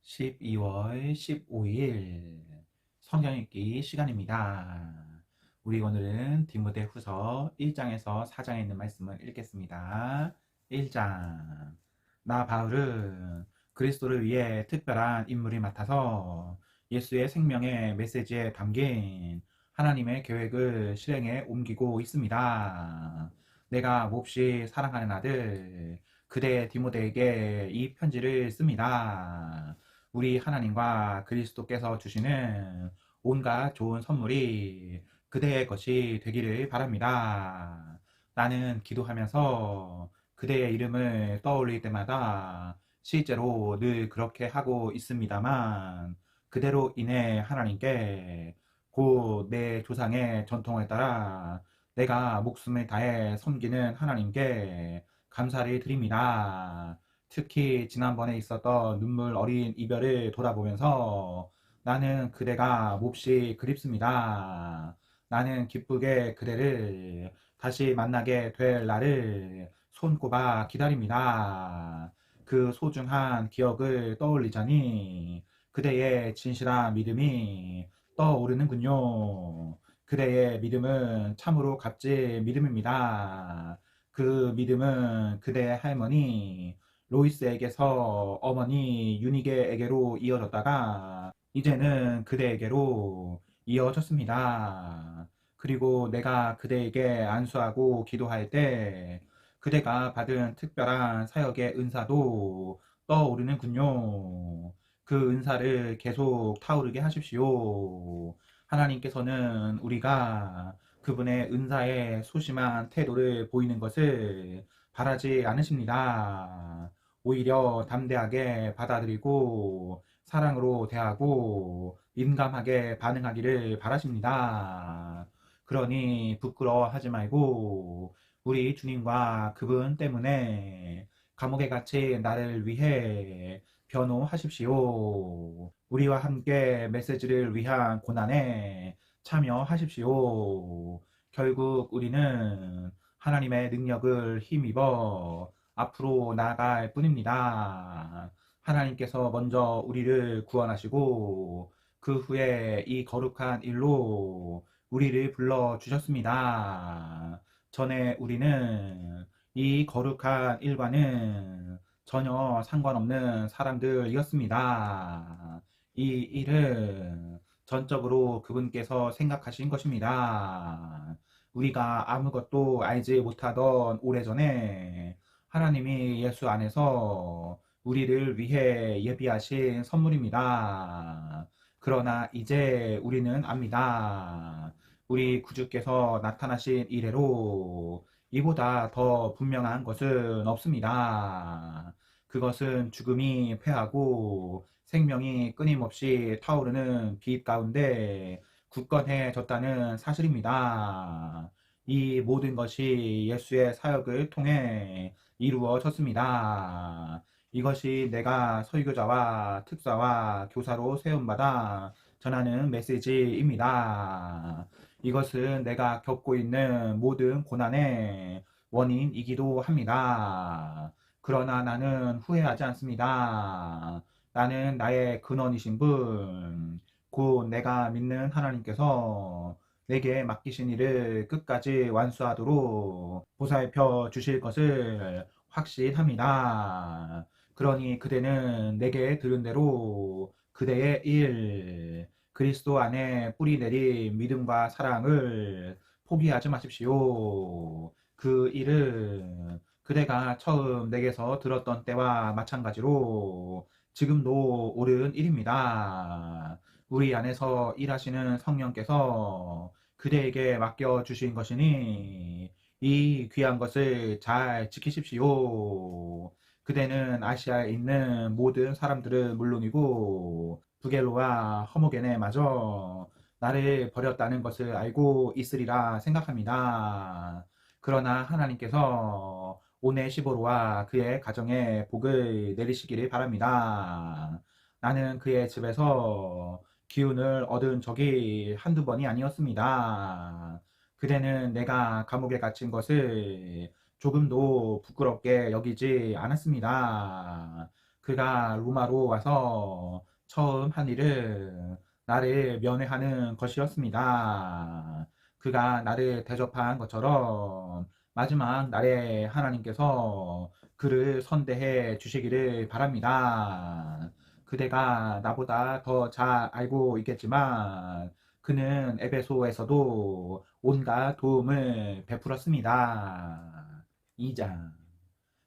12월 15일 성경 읽기 시간입니다. 우리 오늘은 디모데후서 1장에서 4장에 있는 말씀을 읽겠습니다. 1장. 나 바울은 그리스도를 위해 특별한 임무를 맡아서 예수의 생명의 메시지에 담긴 하나님의 계획을 실행에 옮기고 있습니다. 내가 몹시 사랑하는 아들 그대 디모데에게 이 편지를 씁니다. 우리 하나님과 그리스도께서 주시는 온갖 좋은 선물이 그대의 것이 되기를 바랍니다. 나는 기도하면서 그대의 이름을 떠올릴 때마다 실제로 늘 그렇게 하고 있습니다만 그대로 인해 하나님께 곧 내 조상의 전통을 따라 내가 목숨을 다해 섬기는 하나님께 감사를 드립니다. 특히 지난번에 있었던 눈물 어린 이별을 돌아보면서 나는 그대가 몹시 그립습니다. 나는 기쁘게 그대를 다시 만나게 될 날을 손꼽아 기다립니다. 그 소중한 기억을 떠올리자니 그대의 진실한 믿음이 떠오르는군요. 그대의 믿음은 참으로 값진 믿음입니다. 그 믿음은 그대의 할머니 로이스에게서 어머니 유니게에게로 이어졌다가 이제는 그대에게로 이어졌습니다. 그리고 내가 그대에게 안수하고 기도할 때 그대가 받은 특별한 사역의 은사도 떠오르는군요. 그 은사를 계속 타오르게 하십시오. 하나님께서는 우리가 그분의 은사에 소심한 태도를 보이는 것을 바라지 않으십니다. 오히려 담대하게 받아들이고 사랑으로 대하고 민감하게 반응하기를 바라십니다. 그러니 부끄러워하지 말고 우리 주님과 그분 때문에 감옥에 갇힌 나를 위해 변호하십시오. 우리와 함께 메시지를 위한 고난에 참여하십시오. 결국 우리는 하나님의 능력을 힘입어 앞으로 나아갈 뿐입니다. 하나님께서 먼저 우리를 구원하시고 그 후에 이 거룩한 일로 우리를 불러주셨습니다. 전에 우리는 이 거룩한 일과는 전혀 상관없는 사람들이었습니다. 이 일은 전적으로 그분께서 생각하신 것입니다. 우리가 아무것도 알지 못하던 오래전에 하나님이 예수 안에서 우리를 위해 예비하신 선물입니다. 그러나 이제 우리는 압니다. 우리 구주께서 나타나신 이래로 이보다 더 분명한 것은 없습니다. 그것은 죽음이 패하고 생명이 끊임없이 타오르는 빛 가운데 굳건해졌다는 사실입니다. 이 모든 것이 예수의 사역을 통해 이루어졌습니다. 이것이 내가 설교자와 특사와 교사로 세움받아 전하는 메시지입니다. 이것은 내가 겪고 있는 모든 고난의 원인이기도 합니다. 그러나 나는 후회하지 않습니다. 나는 나의 근원이신 분, 곧 내가 믿는 하나님께서 내게 맡기신 일을 끝까지 완수하도록 보살펴 주실 것을 확신합니다. 그러니 그대는 내게 들은 대로 그대의 일, 그리스도 안에 뿌리 내린 믿음과 사랑을 포기하지 마십시오. 그 일은 그대가 처음 내게서 들었던 때와 마찬가지로 지금도 옳은 일입니다. 우리 안에서 일하시는 성령께서 그대에게 맡겨주신 것이니 이 귀한 것을 잘 지키십시오. 그대는 아시아에 있는 모든 사람들은 물론이고 부겔로와 허모겐에 마저 나를 버렸다는 것을 알고 있으리라 생각합니다. 그러나 하나님께서 오네시보로와 그의 가정에 복을 내리시기를 바랍니다. 나는 그의 집에서 기운을 얻은 적이 한두 번이 아니었습니다. 그대는 내가 감옥에 갇힌 것을 조금도 부끄럽게 여기지 않았습니다. 그가 로마로 와서 처음 한 일은 나를 면회하는 것이었습니다. 그가 나를 대접한 것처럼 마지막 날에 하나님께서 그를 선대해 주시기를 바랍니다. 그대가 나보다 더 잘 알고 있겠지만 그는 에베소에서도 온갖 도움을 베풀었습니다. 2장.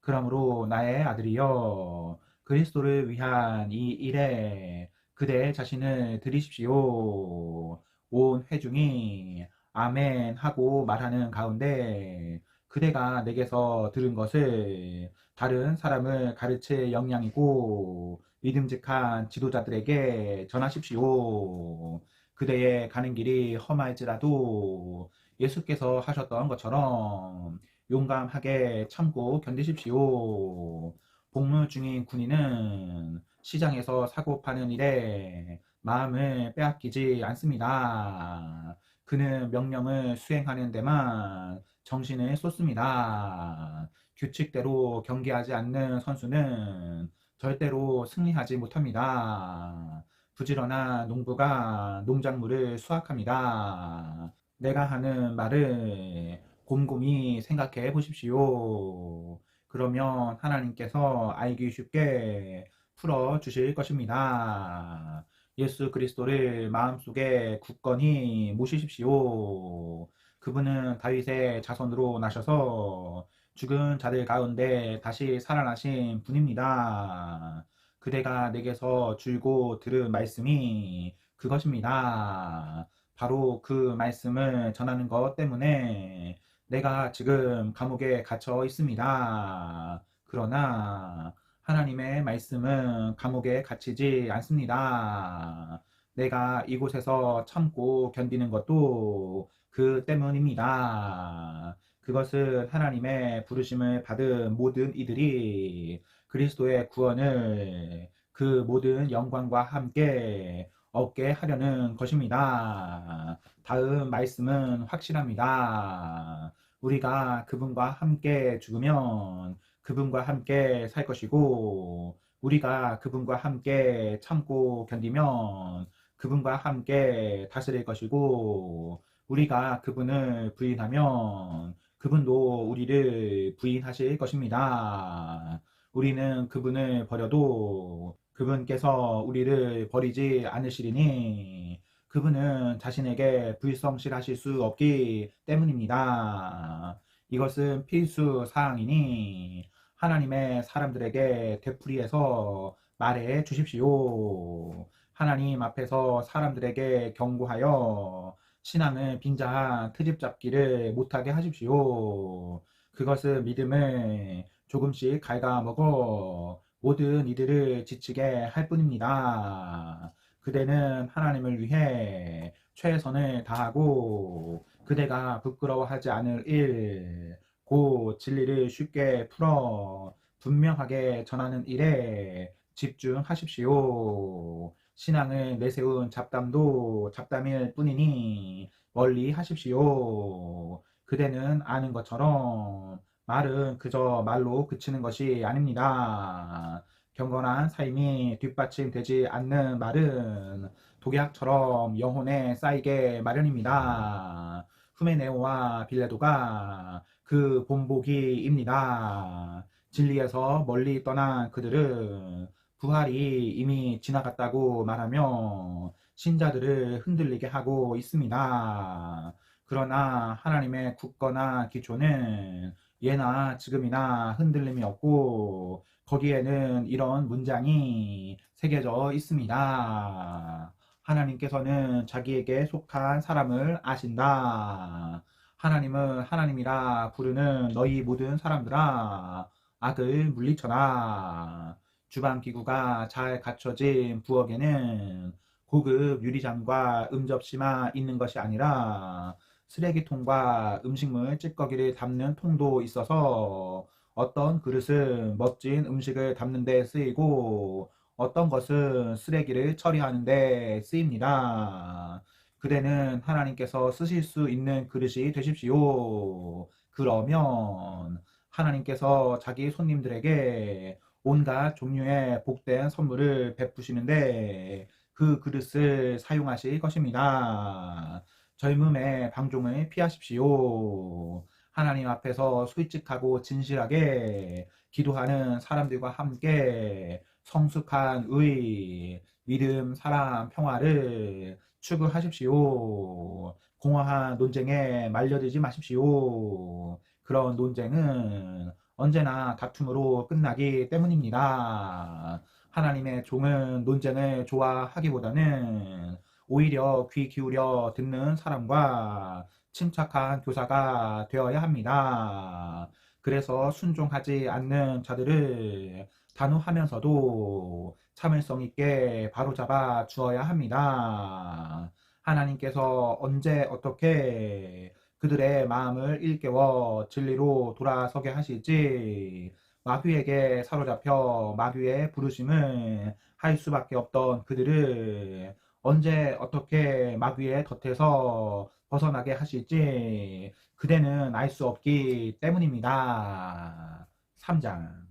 그러므로 나의 아들이여 그리스도를 위한 이 일에 그대 자신을 드리십시오. 온 회중이 아멘 하고 말하는 가운데 그대가 내게서 들은 것을 다른 사람을 가르칠 역량이고 믿음직한 지도자들에게 전하십시오. 그대의 가는 길이 험할지라도 예수께서 하셨던 것처럼 용감하게 참고 견디십시오. 복무 중인 군인은 시장에서 사고 파는 일에 마음을 빼앗기지 않습니다. 그는 명령을 수행하는 데만 정신을 쏟습니다. 규칙대로 경기하지 않는 선수는 절대로 승리하지 못합니다. 부지런한 농부가 농작물을 수확합니다. 내가 하는 말을 곰곰이 생각해 보십시오. 그러면 하나님께서 알기 쉽게 풀어 주실 것입니다. 예수 그리스도를 마음속에 굳건히 모시십시오. 그분은 다윗의 자손으로 나셔서 죽은 자들 가운데 다시 살아나신 분입니다. 그대가 내게서 줄고 들은 말씀이 그것입니다. 바로 그 말씀을 전하는 것 때문에 내가 지금 감옥에 갇혀 있습니다. 그러나 하나님의 말씀은 감옥에 갇히지 않습니다. 내가 이곳에서 참고 견디는 것도 그 때문입니다. 그것은 하나님의 부르심을 받은 모든 이들이 그리스도의 구원을 그 모든 영광과 함께 얻게 하려는 것입니다. 다음 말씀은 확실합니다. 우리가 그분과 함께 죽으면 그분과 함께 살 것이고, 우리가 그분과 함께 참고 견디면 그분과 함께 다스릴 것이고, 우리가 그분을 부인하면 그분도 우리를 부인하실 것입니다. 우리는 그분을 버려도 그분께서 우리를 버리지 않으시리니 그분은 자신에게 불성실하실 수 없기 때문입니다. 이것은 필수 사항이니 하나님의 사람들에게 되풀이해서 말해 주십시오. 하나님 앞에서 사람들에게 경고하여 신앙을 빙자한 트집 잡기를 못하게 하십시오. 그것은 믿음을 조금씩 갉아먹어 모든 이들을 지치게 할 뿐입니다. 그대는 하나님을 위해 최선을 다하고 그대가 부끄러워하지 않을 일, 곧 진리를 쉽게 풀어 분명하게 전하는 일에 집중하십시오. 신앙을 내세운 잡담도 잡담일 뿐이니 멀리 하십시오. 그대는 아는 것처럼 말은 그저 말로 그치는 것이 아닙니다. 경건한 삶이 뒷받침되지 않는 말은 독약처럼 영혼에 쌓이게 마련입니다. 후메네오와 빌레도가 그 본보기입니다. 진리에서 멀리 떠난 그들은 부활이 이미 지나갔다고 말하며 신자들을 흔들리게 하고 있습니다. 그러나 하나님의 굳건한 기초는 예나 지금이나 흔들림이 없고 거기에는 이런 문장이 새겨져 있습니다. 하나님께서는 자기에게 속한 사람을 아신다. 하나님은 하나님이라 부르는 너희 모든 사람들아 악을 물리쳐라. 주방기구가 잘 갖춰진 부엌에는 고급 유리잔과 음접시만 있는 것이 아니라 쓰레기통과 음식물 찌꺼기를 담는 통도 있어서 어떤 그릇은 멋진 음식을 담는 데 쓰이고 어떤 것은 쓰레기를 처리하는 데 쓰입니다. 그대는 하나님께서 쓰실 수 있는 그릇이 되십시오. 그러면 하나님께서 자기 손님들에게 온갖 종류의 복된 선물을 베푸시는데 그 그릇을 사용하실 것입니다. 젊음의 방종을 피하십시오. 하나님 앞에서 솔직하고 진실하게 기도하는 사람들과 함께 성숙한 의, 믿음, 사랑, 평화를 추구하십시오. 공허한 논쟁에 말려들지 마십시오. 그런 논쟁은 언제나 다툼으로 끝나기 때문입니다. 하나님의 종은 논쟁을 좋아하기보다는 오히려 귀 기울여 듣는 사람과 침착한 교사가 되어야 합니다. 그래서 순종하지 않는 자들을 단호하면서도 참을성 있게 바로잡아 주어야 합니다. 하나님께서 언제 어떻게 그들의 마음을 일깨워 진리로 돌아서게 하실지 마귀에게 사로잡혀 마귀의 부르심을 할 수밖에 없던 그들을 언제 어떻게 마귀의 덫에서 벗어나게 하실지 그대는 알 수 없기 때문입니다. 3장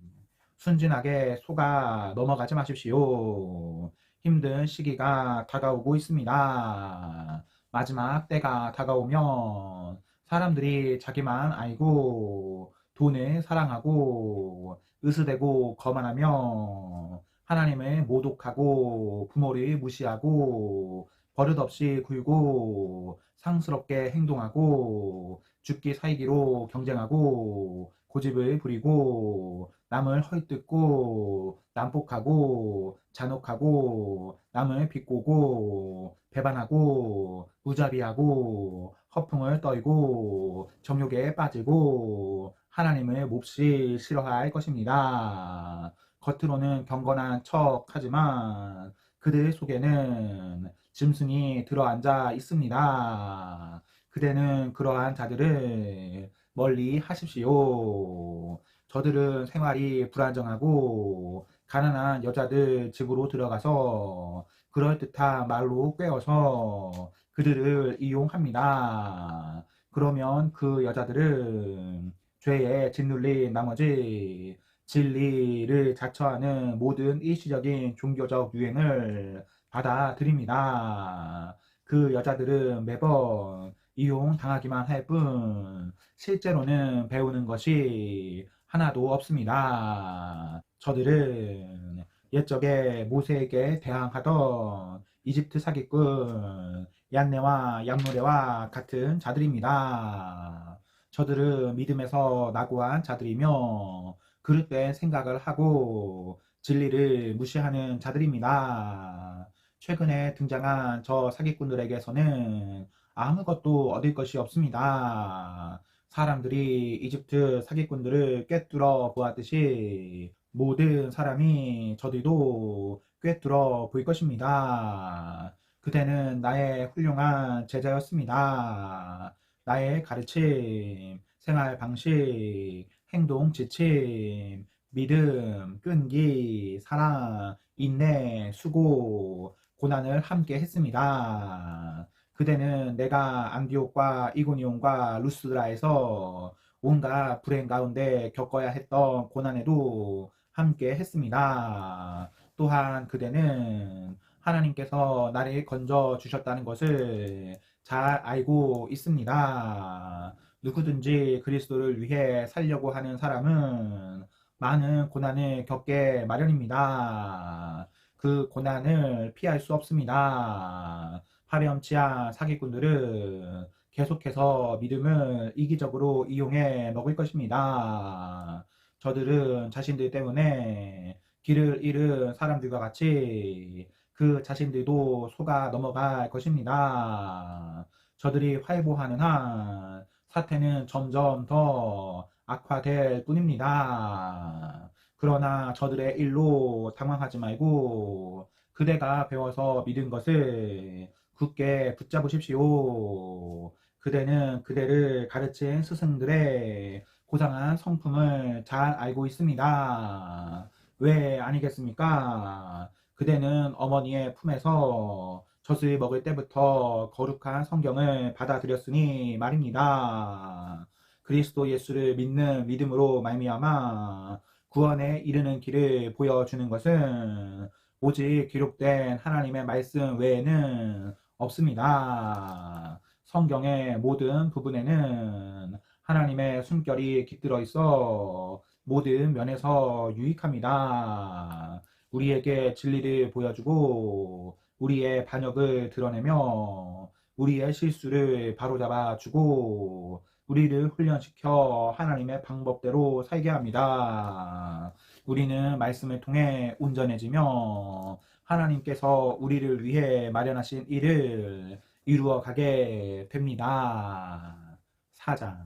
순진하게 속아 넘어가지 마십시오. 힘든 시기가 다가오고 있습니다. 마지막 때가 다가오면 사람들이 자기만 알고 돈을 사랑하고 으스대고 거만하며 하나님을 모독하고 부모를 무시하고 버릇없이 굴고 상스럽게 행동하고 죽기 살기로 경쟁하고 고집을 부리고 남을 헐뜯고 난폭하고 잔혹하고 남을 비꼬고 배반하고 무자비하고 허풍을 떨고 정욕에 빠지고 하나님을 몹시 싫어할 것입니다. 겉으로는 경건한 척 하지만 그들 속에는 짐승이 들어앉아 있습니다. 그대는 그러한 자들을 멀리 하십시오. 저들은 생활이 불안정하고 가난한 여자들 집으로 들어가서 그럴듯한 말로 꿰어서 그들을 이용합니다. 그러면 그 여자들은 죄에 짓눌린 나머지 진리를 자처하는 모든 일시적인 종교적 유행을 받아들입니다. 그 여자들은 매번 이용당하기만 할 뿐 실제로는 배우는 것이 하나도 없습니다. 저들은 옛적에 모세에게 대항하던 이집트 사기꾼 얀네와 얌노레와 같은 자들입니다. 저들은 믿음에서 낙오한 자들이며 그릇된 생각을 하고 진리를 무시하는 자들입니다. 최근에 등장한 저 사기꾼들에게서는 아무것도 얻을 것이 없습니다. 사람들이 이집트 사기꾼들을 꿰뚫어 보았듯이 모든 사람이 저들도 꿰뚫어 볼 것입니다. 그대는 나의 훌륭한 제자였습니다. 나의 가르침, 생활 방식, 행동 지침, 믿음, 끈기, 사랑, 인내, 수고, 고난을 함께 했습니다. 그대는 내가 안디옥과 이고니온과 루스드라에서 온갖 불행 가운데 겪어야 했던 고난에도 함께 했습니다. 또한 그대는 하나님께서 나를 건져 주셨다는 것을 잘 알고 있습니다. 누구든지 그리스도를 위해 살려고 하는 사람은 많은 고난을 겪게 마련입니다. 그 고난을 피할 수 없습니다. 파렴치한 사기꾼들은 계속해서 믿음을 이기적으로 이용해 먹을 것입니다. 저들은 자신들 때문에 길을 잃은 사람들과 같이 그 자신들도 속아 넘어갈 것입니다. 저들이 활보하는 한 사태는 점점 더 악화될 뿐입니다. 그러나 저들의 일로 당황하지 말고 그대가 배워서 믿은 것을 굳게 붙잡으십시오. 그대는 그대를 가르친 스승들의 고상한 성품을 잘 알고 있습니다. 왜 아니겠습니까? 그대는 어머니의 품에서 젖을 먹을 때부터 거룩한 성경을 받아들였으니 말입니다. 그리스도 예수를 믿는 믿음으로 말미암아 구원에 이르는 길을 보여주는 것은 오직 기록된 하나님의 말씀 외에는 없습니다. 성경의 모든 부분에는 하나님의 숨결이 깃들어 있어 모든 면에서 유익합니다. 우리에게 진리를 보여주고 우리의 반역을 드러내며 우리의 실수를 바로잡아 주고 우리를 훈련시켜 하나님의 방법대로 살게 합니다. 우리는 말씀을 통해 온전해지며 하나님께서 우리를 위해 마련하신 일을 이루어 가게 됩니다. 4장.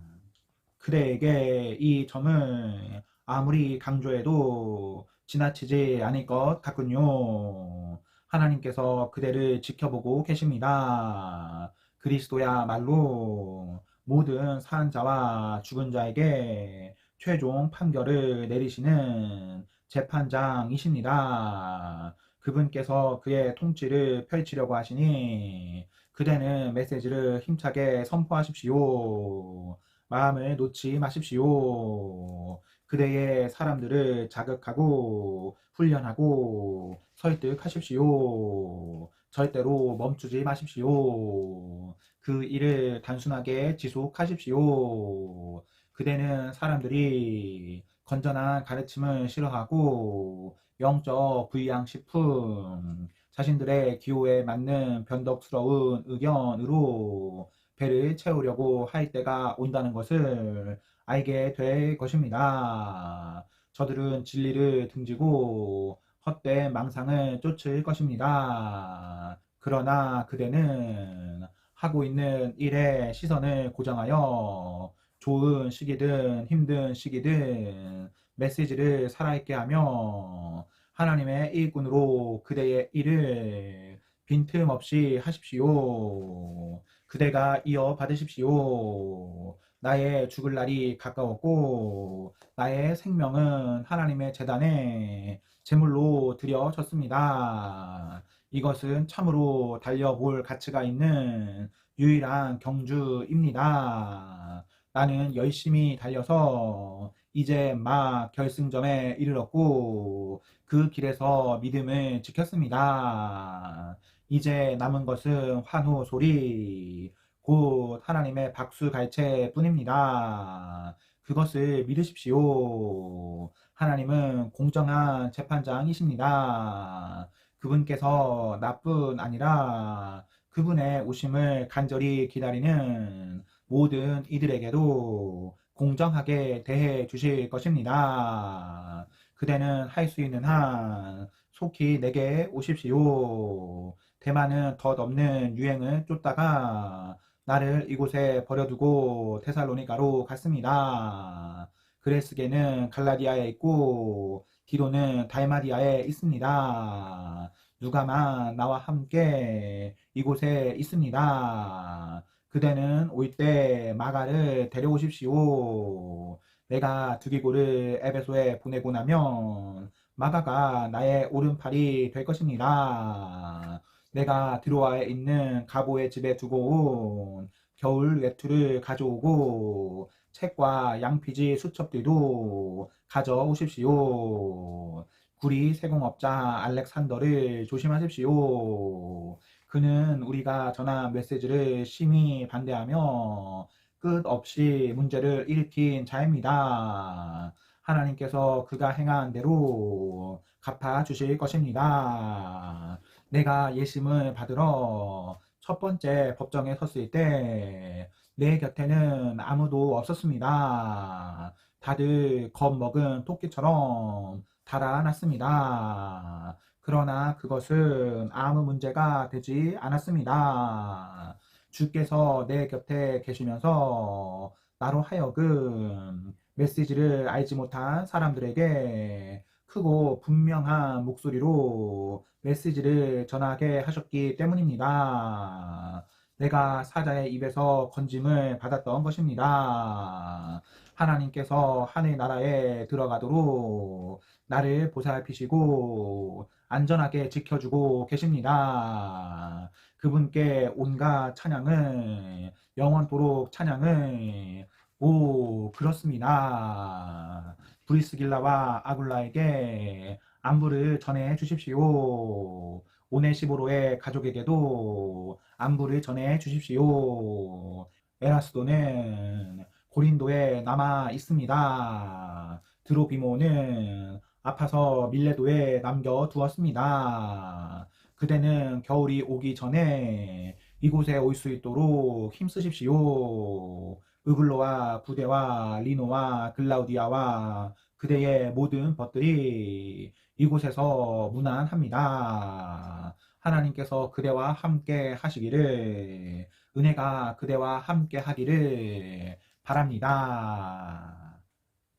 그대에게 이 점을 아무리 강조해도 지나치지 않을 것 같군요. 하나님께서 그대를 지켜보고 계십니다. 그리스도야말로 모든 산 자와 죽은 자에게 최종 판결을 내리시는 재판장이십니다. 그분께서 그의 통치를 펼치려고 하시니 그대는 메시지를 힘차게 선포하십시오. 마음을 놓지 마십시오. 그대의 사람들을 자극하고 훈련하고 설득하십시오. 절대로 멈추지 마십시오. 그 일을 단순하게 지속하십시오. 그대는 사람들이 건전한 가르침을 싫어하고 영적 불량식품, 자신들의 기호에 맞는 변덕스러운 의견으로 배를 채우려고 할 때가 온다는 것을 알게 될 것입니다. 저들은 진리를 등지고 헛된 망상을 쫓을 것입니다. 그러나 그대는 하고 있는 일에 시선을 고정하여 좋은 시기든 힘든 시기든 메시지를 살아있게 하며 하나님의 일꾼으로 그대의 일을 빈틈없이 하십시오. 그대가 이어받으십시오. 나의 죽을 날이 가까웠고 나의 생명은 하나님의 제단에 제물로 드려졌습니다. 이것은 참으로 달려볼 가치가 있는 유일한 경주입니다. 나는 열심히 달려서 이제 막 결승점에 이르렀고 그 길에서 믿음을 지켰습니다. 이제 남은 것은 환호 소리, 곧 하나님의 박수갈채 뿐입니다. 그것을 믿으십시오. 하나님은 공정한 재판장이십니다. 그분께서 나뿐 아니라 그분의 오심을 간절히 기다리는 모든 이들에게도 공정하게 대해 주실 것입니다. 그대는 할 수 있는 한 속히 내게 오십시오. 대만은 덧없는 유행을 쫓다가 나를 이곳에 버려두고 데살로니가로 갔습니다. 그레스게는 갈라디아에 있고 디도는 달마디아에 있습니다. 누가만 나와 함께 이곳에 있습니다. 그대는 올 때 마가를 데려오십시오. 내가 두기고를 에베소에 보내고 나면 마가가 나의 오른팔이 될 것입니다. 내가 드로아에 있는 가보의 집에 두고 온 겨울 외투를 가져오고 책과 양피지 수첩들도 가져오십시오. 구리 세공업자 알렉산더를 조심하십시오. 그는 우리가 전한 메시지를 심히 반대하며 끝없이 문제를 일으킨 자입니다. 하나님께서 그가 행한 대로 갚아 주실 것입니다. 내가 예심을 받으러 첫 번째 법정에 섰을 때 내 곁에는 아무도 없었습니다. 다들 겁먹은 토끼처럼 달아났습니다. 그러나 그것은 아무 문제가 되지 않았습니다. 주께서 내 곁에 계시면서 나로 하여금 메시지를 알지 못한 사람들에게 크고 분명한 목소리로 메시지를 전하게 하셨기 때문입니다. 내가 사자의 입에서 건짐을 받았던 것입니다. 하나님께서 하늘나라에 들어가도록 나를 보살피시고 안전하게 지켜주고 계십니다. 그분께 온갖 찬양을 영원토록 찬양을 오, 그렇습니다. 브리스길라와 아굴라에게 안부를 전해 주십시오. 오네시보로의 가족에게도 안부를 전해 주십시오. 에라스도는 고린도에 남아 있습니다. 드로비모는 아파서 밀레도에 남겨 두었습니다. 그대는 겨울이 오기 전에 이곳에 올 수 있도록 힘쓰십시오. 으글로와 부대와 리노와 글라우디아와 그대의 모든 벗들이 이곳에서 무난합니다. 하나님께서 그대와 함께 하시기를, 은혜가 그대와 함께 하기를 바랍니다.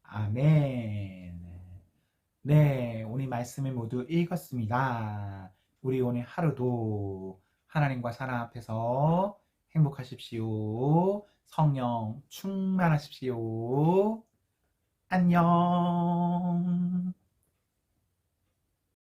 아멘. 네, 오늘 말씀을 모두 읽었습니다. 우리 오늘 하루도 하나님과 사랑 앞에서 행복하십시오. 성령 충만하십시오. 안녕.